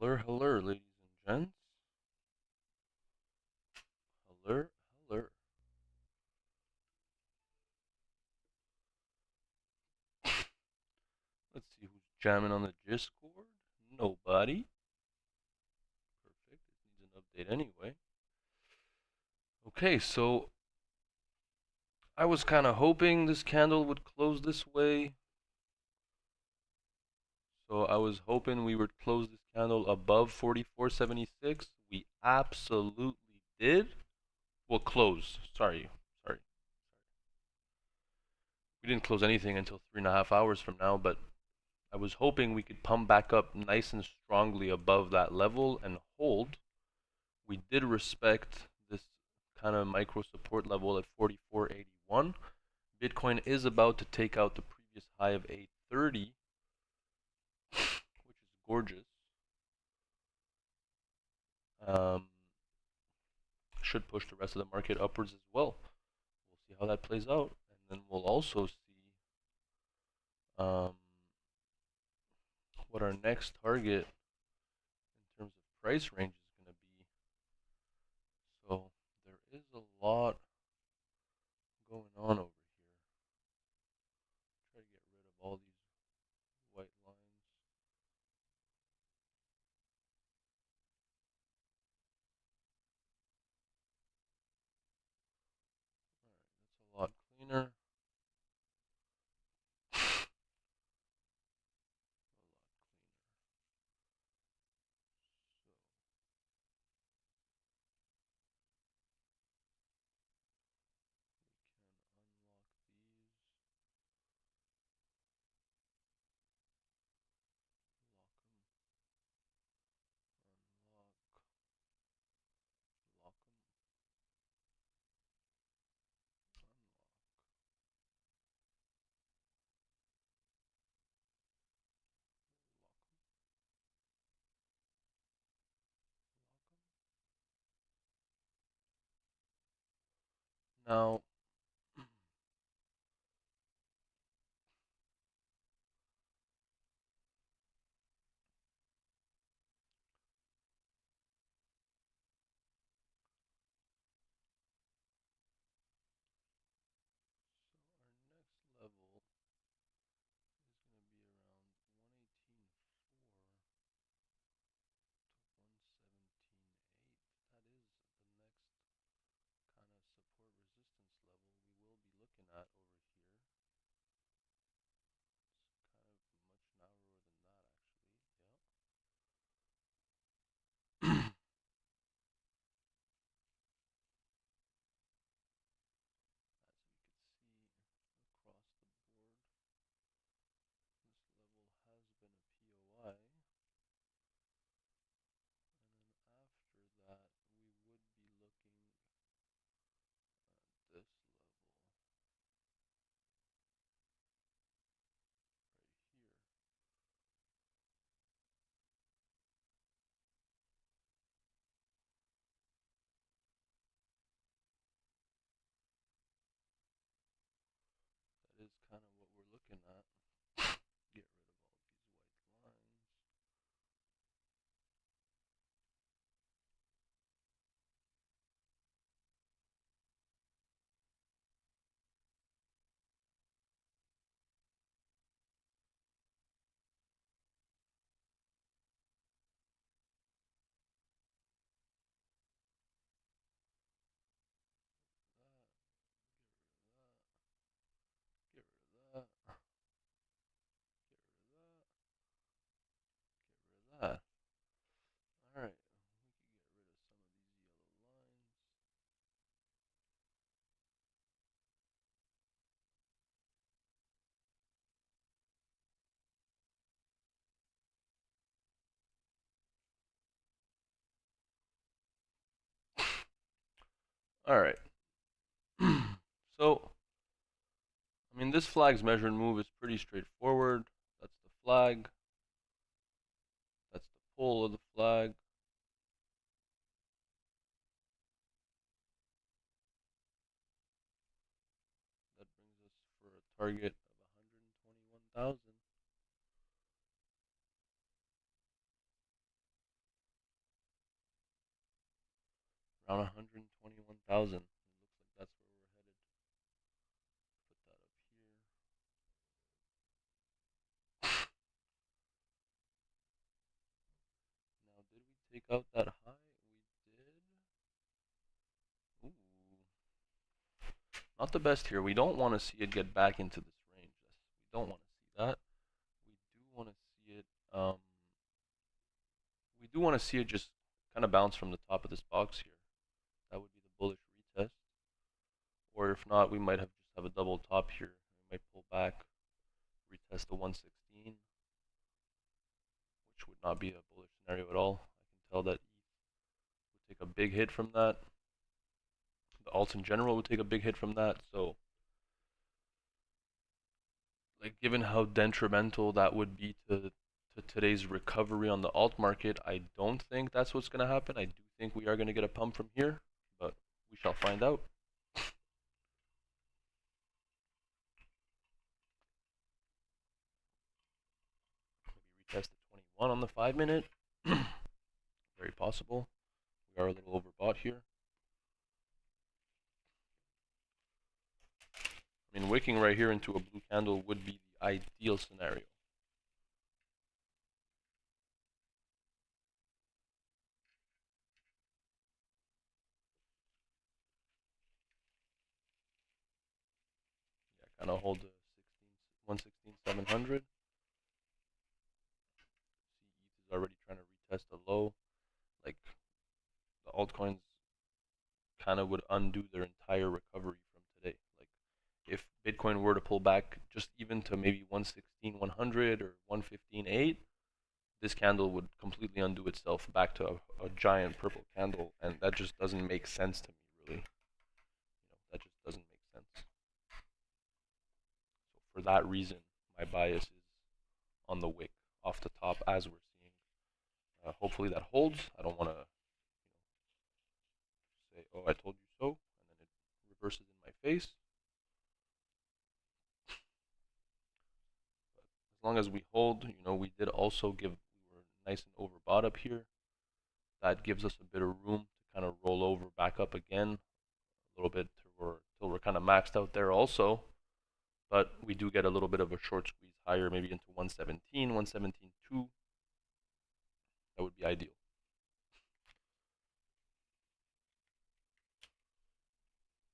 Hello, hello, ladies and gents. Hello, hello. Let's see who's jamming on the Discord. Nobody. Perfect. It needs an update anyway. Okay, so I was kind of hoping this candle would close this way. So I was hoping we would close this candle above 44.76. We absolutely did. Well, close. Sorry. We didn't close anything until 3.5 hours from now, but I was hoping we could pump back up nice and strongly above that level and hold. We did respect this kind of micro support level at 44.81. Bitcoin is about to take out the previous high of 830, which is gorgeous. Um, should push the rest of the market upwards as well. We'll see how that plays out, and then we'll also see um, what our next target in terms of price range is going to be. So there is a lot going on over here. Try to get rid of all these white lines. Alright, that's a lot cleaner. Lock them, unlock. Now, our next level is going to be around 118.4 to 117.8. That is the next kind of support resistance level we will be looking at over here. It's kind of much narrower than that, actually. Yeah. As we could see across the board, this level has been a POI. And then after that, we would be looking at this level right here. That is kind of what we're looking at. Get rid of all these white lines. That, get rid of that, get rid of that, get rid of that. Alright, we can get rid of some of these yellow lines. Alright. So, I mean, this flag's measure and move is pretty straightforward. That's the flag. That's the pull of the flag. That brings us for a target of 121,000. around 121,000. It looks like that's where we're headed. Put that up here. Now, did we take out that high? We did. Ooh, not the best here. We don't want to see it get back into this range. We don't want to see that. We do want to see it. We do want to see it just kind of bounce from the top of this box here. That would be the bullish retest. Or if not, we might just have a double top here. We might pull back, retest the 116, which would not be a bullish scenario at all. I can tell that ETH would take a big hit from that. The alts in general would take a big hit from that. So, like, given how detrimental that would be to today's recovery on the alt market, I don't think that's what's going to happen. I do think we are going to get a pump from here, but we shall find out. Maybe retest the 21 on the 5-minute. Very possible. We are a little overbought here. I mean, wicking right here into a blue candle would be the ideal scenario. Yeah, kind of hold the 116,700. See, ETH is already trying to retest a low. Like, the altcoins kind of would undo their entire recovery from today. Like, if Bitcoin were to pull back just even to maybe 116,100 or 115.8, this candle would completely undo itself back to a giant purple candle, and that just doesn't make sense to me, really. That just doesn't make sense. So for that reason, my bias is on the wick off the top, as we're seeing. Hopefully that holds. I don't want to say, "Oh, I told you so," and then it reverses in my face. But as long as we hold, we did also we were nice and overbought up here. That gives us a bit of room to kind of roll over back up again a little bit till we're kind of maxed out there also. But we do get a little bit of a short squeeze higher, maybe into 117, 117.2. That would be ideal.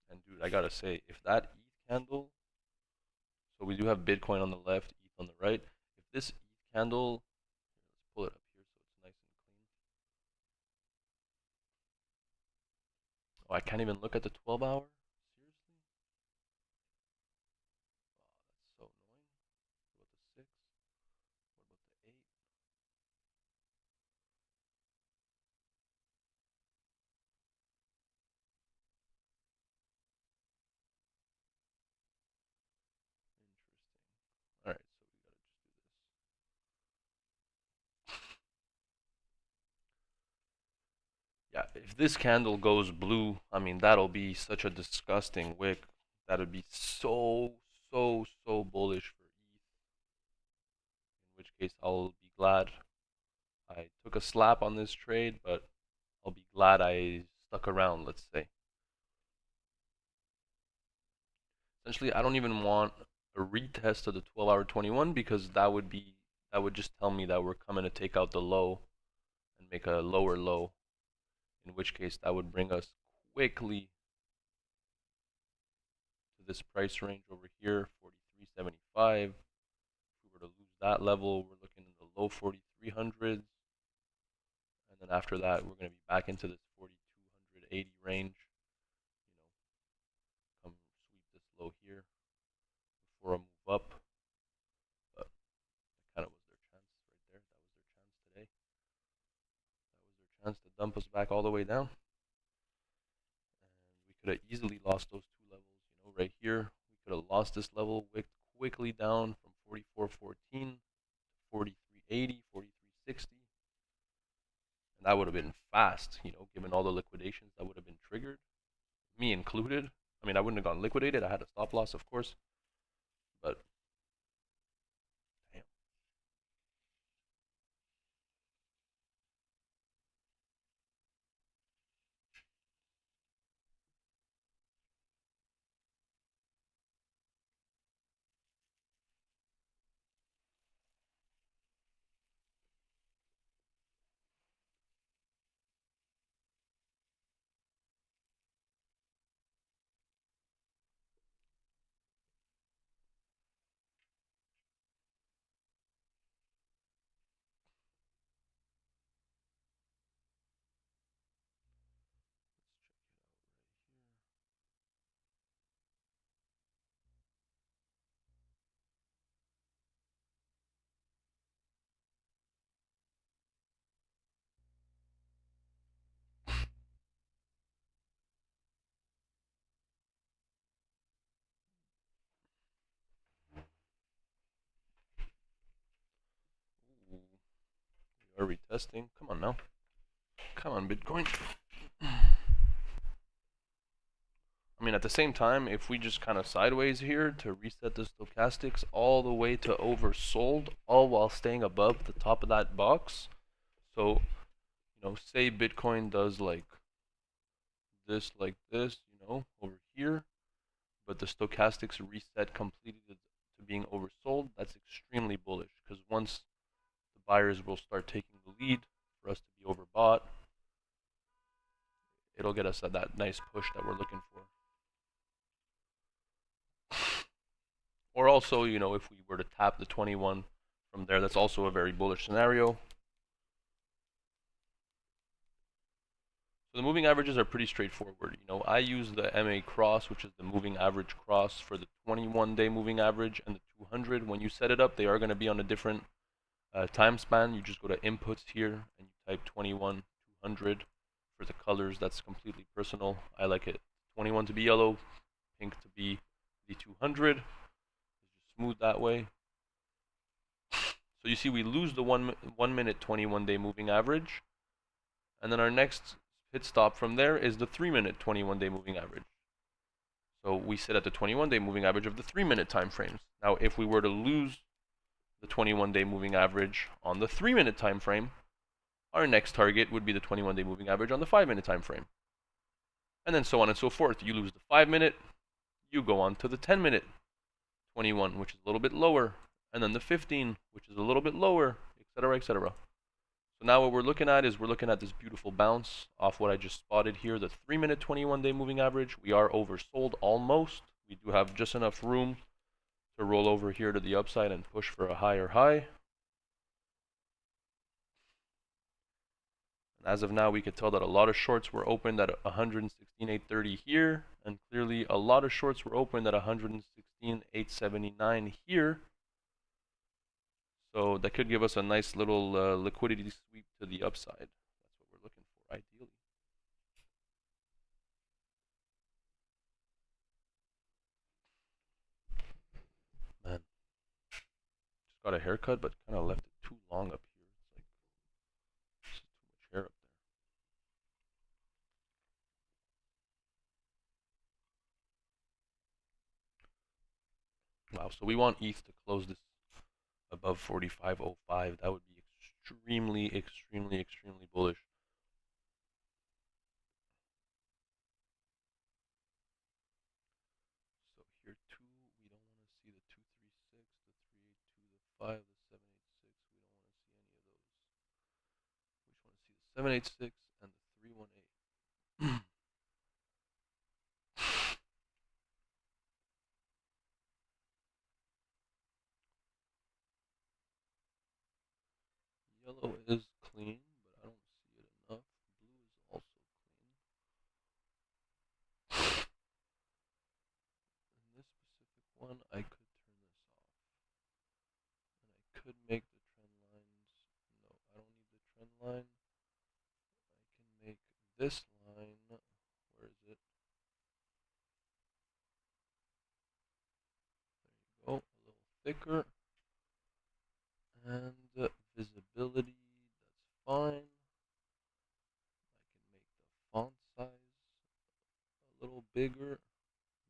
And dude, I gotta say, if that ETH candle, so we do have Bitcoin on the left, ETH on the right. If this ETH candle, let's pull it up here so it's nice and clean. Oh, I can't even look at the 12-hour? Seriously? Oh, that's so annoying. What about the 6? What about the 8? Interesting. Alright, so we gotta just do this. Yeah, if this candle goes blue, I mean, that'll be such a disgusting wick. That'd be so, so, so bullish for ETH. In which case, I'll be glad I took a slap on this trade, but I'll be glad I stuck around, let's say. Essentially, I don't even want a retest of the 12-hour 21 because that would just tell me that we're coming to take out the low and make a lower low, in which case that would bring us quickly to this price range over here, 43.75. If we were to lose that level, we're looking in the low 4,300s. And then after that, we're going to be back into this 4,280 range. Come sweep this low here before I move up. But that kind of was their chance right there. That was their chance today. That was their chance to dump us back all the way down. And we could have easily lost those two levels, right here. We could have lost this level, wicked quickly down from 44.14 to 43.80, 43.60. And that would have been fast, given all the liquidations that would have been triggered, me included. I mean, I wouldn't have gone liquidated. I had a stop loss, of course, but damn. are we testing? Come on now. Come on, Bitcoin. I mean, at the same time, if we just kind of sideways here to reset the stochastics all the way to oversold, all while staying above the top of that box. So, say Bitcoin does like this, over here, but the stochastics reset completely to being oversold, that's extremely bullish, because once the buyers will start taking the lead for us to be overbought, it'll get us that nice push that we're looking for. Or also, if we were to tap the 21 from there, that's also a very bullish scenario. So the moving averages are pretty straightforward. I use the MA cross, which is the moving average cross for the 21-day moving average, and the 200. When you set it up, they are going to be on a different time span. You just go to inputs here and you type 21, 200 for the colors. That's completely personal. I like it 21 to be yellow, pink to be the 200. It's just smooth that way. So you see we lose the 1 minute 21-day moving average, and then our next hit stop from there is the 3 minute 21-day moving average. So we sit at the 21-day moving average of the 3-minute time frames. Now if we were to lose the 21-day moving average on the 3-minute time frame, our next target would be the 21-day moving average on the 5-minute time frame. And then so on and so forth. You lose the 5-minute, you go on to the 10-minute 21, which is a little bit lower, and then the 15, which is a little bit lower, etc., etc. So now what we're looking at is this beautiful bounce off what I just spotted here, the 3-minute 21-day moving average. We are oversold almost. We do have just enough room to roll over here to the upside and push for a higher high. And as of now, we could tell that a lot of shorts were opened at 116,830 here, and clearly a lot of shorts were opened at 116,879 here. So that could give us a nice little liquidity sweep to the upside. That's what we're looking for, ideally. Man, just got a haircut, but kind of left it too long up here. It's like, too much hair up there. Wow, so we want ETH to close this above 45.05. That would be extremely, extremely, extremely bullish. So here too, we don't want to see the 236, the 382, the 5, the 786. We don't want to see any of those. We just want to see the 786 and the 318. Yellow is clean, but I don't see it enough. Blue is also clean. In this specific one, I could turn this off. And I could make the trend lines. No, I don't need the trend line. I can make this line. Where is it? There you go. A little thicker. And visibility, that's fine. I can make the font size a little bigger.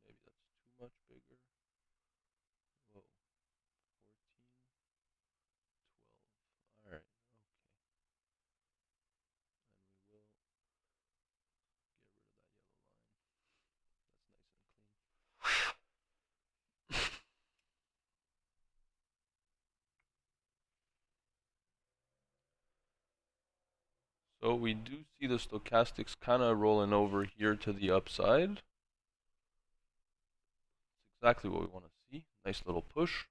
Maybe that's too much bigger. Whoa, 14, 12. Alright, okay. And we will get rid of that yellow line. That's nice and clean. So we do see the stochastics kind of rolling over here to the upside. It's exactly what we want to see. Nice little push.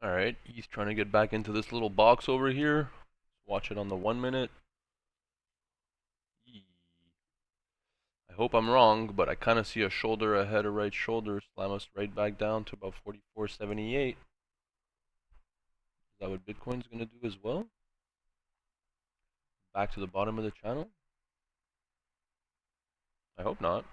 Alright, he's trying to get back into this little box over here. Watch it on the 1 minute. I hope I'm wrong, but I kind of see a shoulder ahead of right shoulder. Slam us right back down to about 44.78. Is that what Bitcoin's going to do as well? Back to the bottom of the channel? I hope not.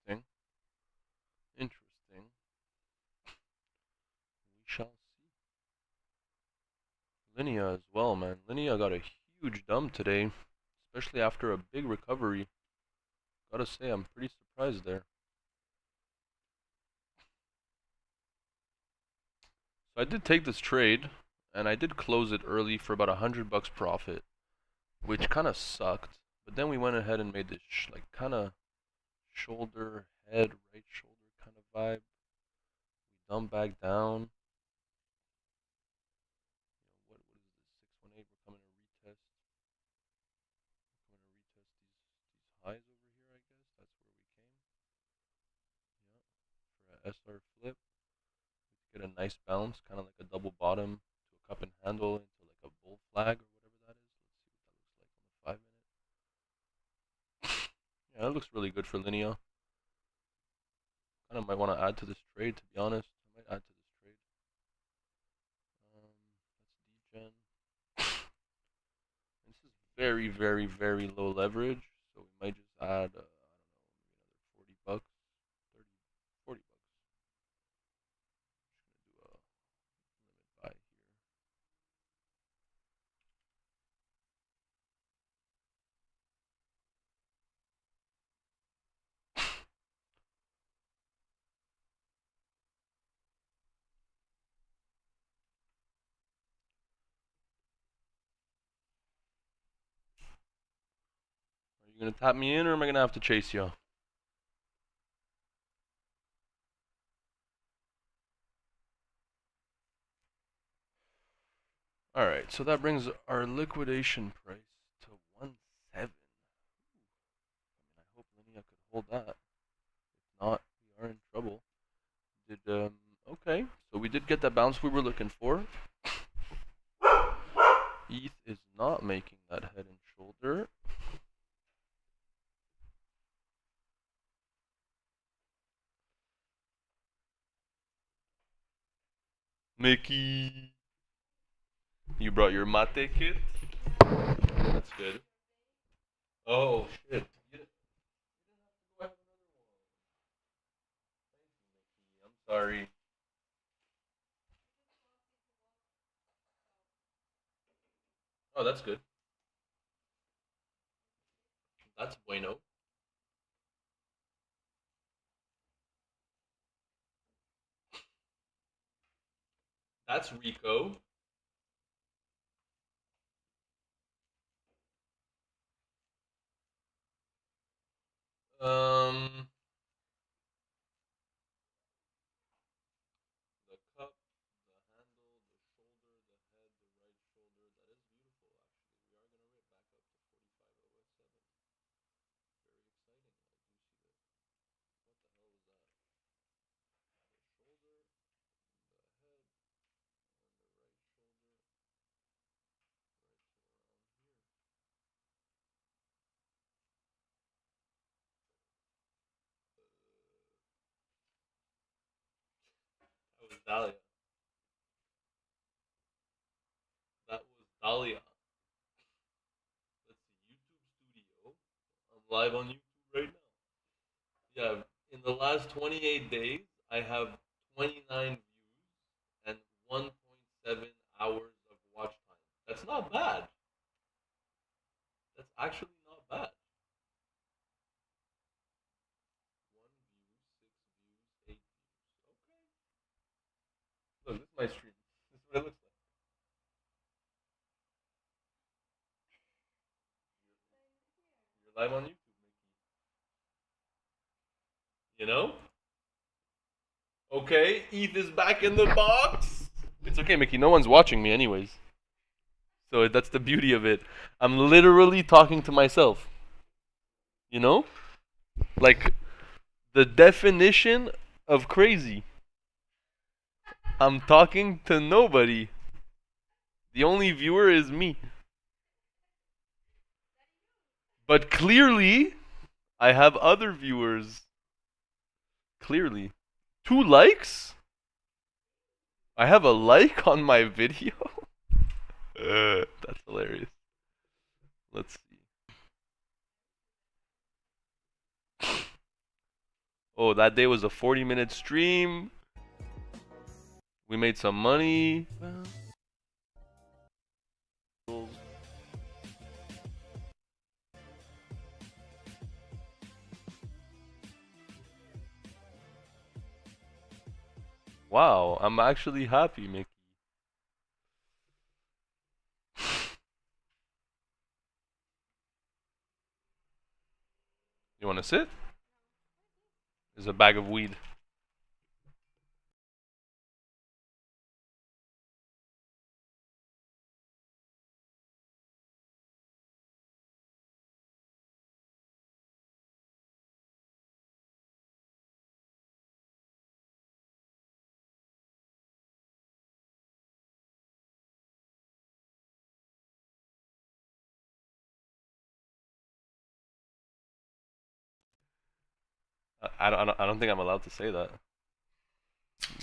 Interesting. Interesting. We shall see. Linea as well, man. Linea got a huge dump today, especially after a big recovery. Gotta say, I'm pretty surprised there. So I did take this trade, and I did close it early for about $100 profit, which kind of sucked. But then we went ahead and made this like kind of shoulder, head, right shoulder kind of vibe. We dumped back down. What is this? 618. We're coming to retest. We're coming to retest these highs over here, I guess. That's where we came. Yeah. For a SR flip, get a nice bounce, kind of like a double bottom to a cup and handle into like a bull flag or whatever that is. Let's see what that looks like on the 5 minute. Yeah, that looks really good for Linea. Kind of might want to add to this trade, to be honest. I might add to this trade. That's degen. This is very, very, very low leverage, so we might just add, I don't know, maybe another $40, 30, $40. Just gonna do a limit buy here. Are you gonna tap me in, or am I gonna have to chase you? All right, so that brings our liquidation price to 1.7. I hope Linea could hold that. If not, we are in trouble. Did okay, so we did get that bounce we were looking for. ETH is not making that head and shoulder. Mickey, you brought your mate kit? That's good. Oh shit. I'm sorry. Oh, that's good. That's bueno. That's Rico. Um, the cup, the handle, the shoulder, the head, the right shoulder. That is beautiful, actually. We are gonna rip back up to 45.07. Very exciting. I do see that. What the hell was that? The shoulder, the head, and the right shoulder, right to around here. That was Dahlia. That was Dahlia. Let's see, YouTube Studio. I'm live on YouTube right now. Yeah, in the last 28 days, I have 29 views and 1.7 hours of watch time. That's not bad. That's actually not bad. One view, 6 views, 8 views. Okay. Look, this is my stream. This is what it looks like. Live on YouTube, you know? Okay, ETH is back in the box. It's okay, Mickey. No one's watching me, anyways. So that's the beauty of it. I'm literally talking to myself. You know? Like, the definition of crazy. I'm talking to nobody. The only viewer is me. But clearly, I have other viewers. Clearly. 2 likes? I have a like on my video? That's hilarious. Let's see. Oh, that day was a 40-minute stream. We made some money. Wow, I'm actually happy, Mickey. You want to sit? There's a bag of weed. I don't think I'm allowed to say that.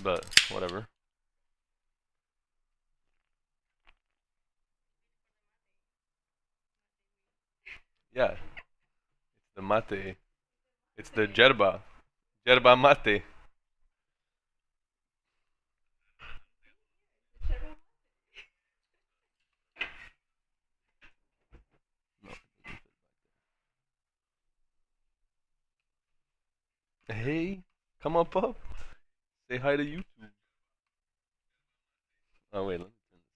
But whatever. Yeah, it's the mate. It's the yerba. Yerba mate. No. Hey, come up. Say hi to YouTube. Oh wait, let me turn this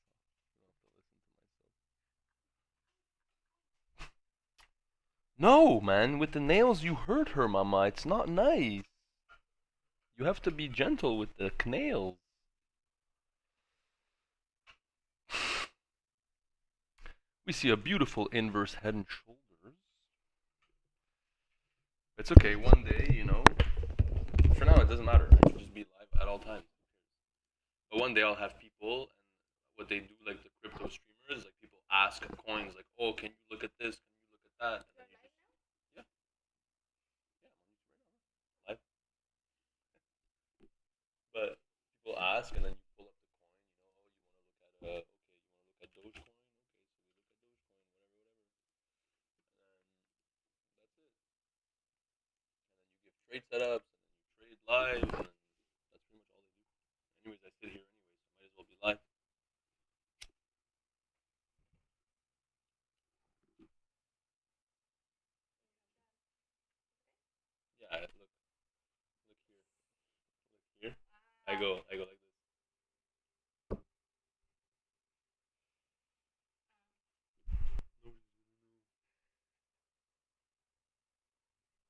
off. No, man, with the nails you hurt her, mama. It's not nice. You have to be gentle with the nails. We see a beautiful inverse head and shoulders. It's okay, one day, you know. For now, it doesn't matter. I should just be live at all times. But one day I'll have people, and what they do, like the crypto streamers, like people ask coins, like, oh, can you look at this? Can you look at that? And then you just, yeah, yeah, I'm on YouTube right now, live. But people ask, and then you pull up the coin, you know, oh, you want to look at, okay, you want to look at Dogecoin? Okay, so we look at Dogecoin, whatever, whatever. And then that's it. And then you give trade setups, and then you trade live, and then that's pretty much all they do. Anyways, I sit here anyways, so might as well be live. Yeah, look here, look here. I go like this.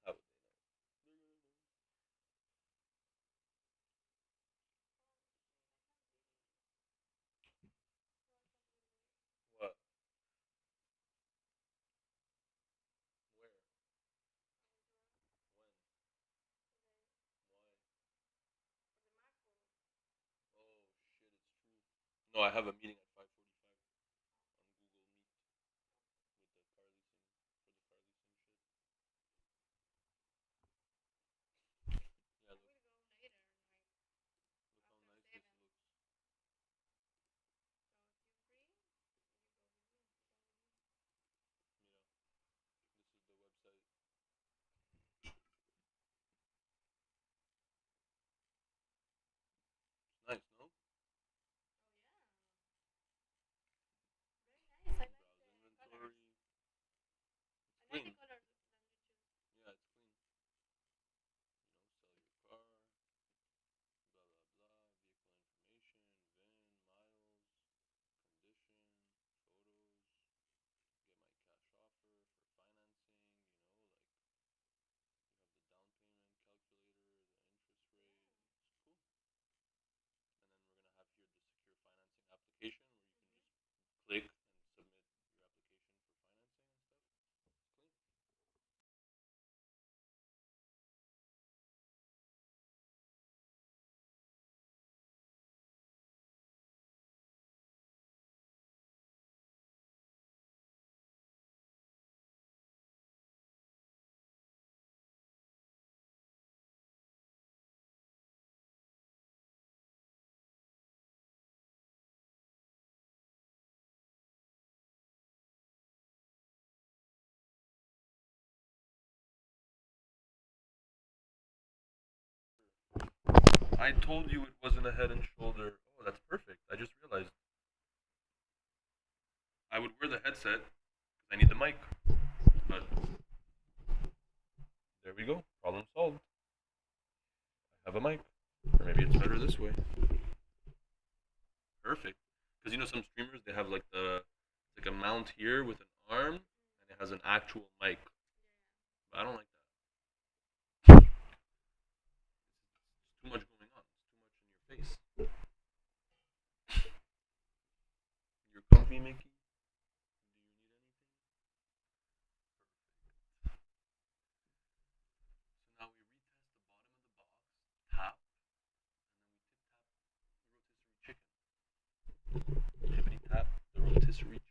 How would they know? What? Where? When? Why? Oh shit, it's true. No, I have a meeting at 5:45 on Google Meet with the Carly Singh for the Carly Singh shit. Yeah, look how nice this looks. Yeah, this is the website. It's nice, no? I told you it wasn't a head and shoulder. Oh, that's perfect. I just realized. I would wear the headset because I need the mic. But there we go. Problem solved. I have a mic. Or maybe it's better this way. Perfect. Because you know some streamers they have like a mount here with an arm and it has an actual mic. But I don't like that. It's too much going on. It's too much in your face. You're comfy, Mickey? Do you need anything? So now we retest the bottom of the box, tap, and then we tip tap the rotisserie chicken. Tippity tap the rotisserie chicken.